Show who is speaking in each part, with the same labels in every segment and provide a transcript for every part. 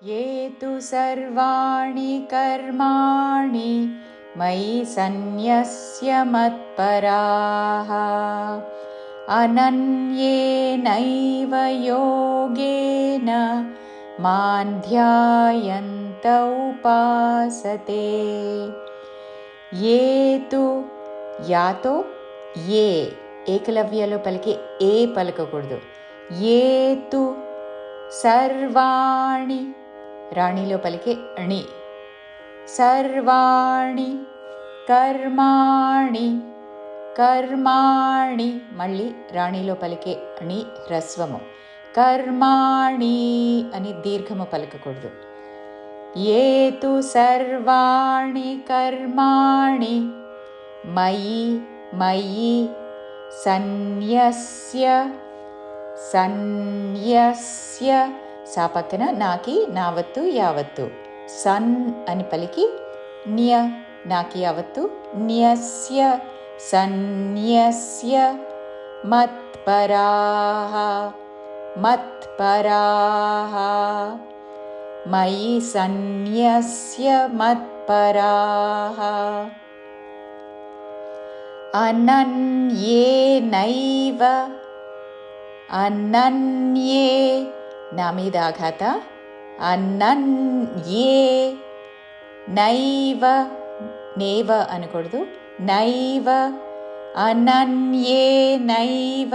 Speaker 1: ये तु सर्वाणि कर्माणि मयि सन्न्यस्य मत्पराः अनन्येनैव योगेन मां ध्यायन्त उपासते। ये तु यातो ये ఏకలవ్యలో పలికి ఏ పలకకూడదు. ఏ తు సర్వాణి రాణిలో పలికే అణి. సర్వాణి కర్మాణి కర్మాణి మళ్ళీ రాణిలో పలికే అణి హ్రస్వము. కర్మాణి అని దీర్ఘము పలకకూడదు. ఏ తు సర్వాణి కర్మాణి మయి మయి సన్యస్య సన్యస్య సా పక్కన నాకి నావత్తు యావత్తు సన్ అని పలికి న్య నాకి యావత్తు న్యస్య సన్యస్య మత్పరాః మత్పరాః మయి సన్యస్య మత్పరాః అనన్యేనైవ అనన్యే నా మీద ఆఘాత అనన్యే నైవ నేవ అనకూడదు. నైవ అనన్యే నైవ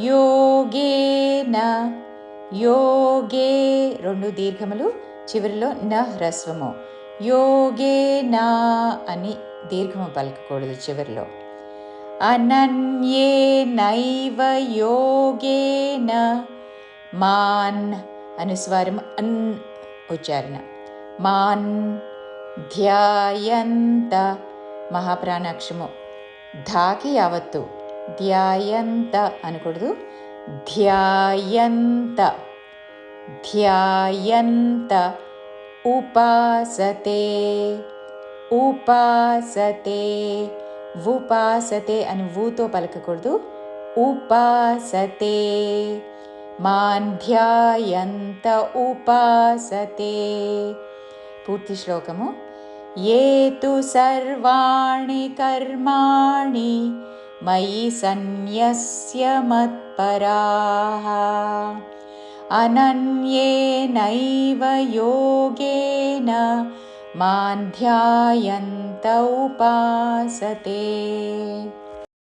Speaker 1: యోగేన యోగే రెండు దీర్ఘములు చివరిలో న హ్రస్వము. యోగేనా అని దీర్ఘము పలకకూడదు చివరిలో. అనన్యేనైవ యోగేన మాన్ అనుస్వారం అన్ ఉచ్చారణ. మాన్ ధ్యాయంత మహాప్రాణాక్షము ధాకి యావత్తు ధ్యాయంత అనకూడదు. ధ్యాయంత ధ్యాయంత ఉపాసతే ఉపాసతే ఉపాసతే అని ఊతో పలకకూడదు. ఉపాసతే మాం ధ్యాయంత ఉపాసతే. పూర్తి శ్లోకము. ఏ తు సర్వాణి కర్మాణి మయి సన్న్యస్య మత్పరాః అనన్యేనైవ యోగేన మాం ధ్యాయంత ఉపాసతే.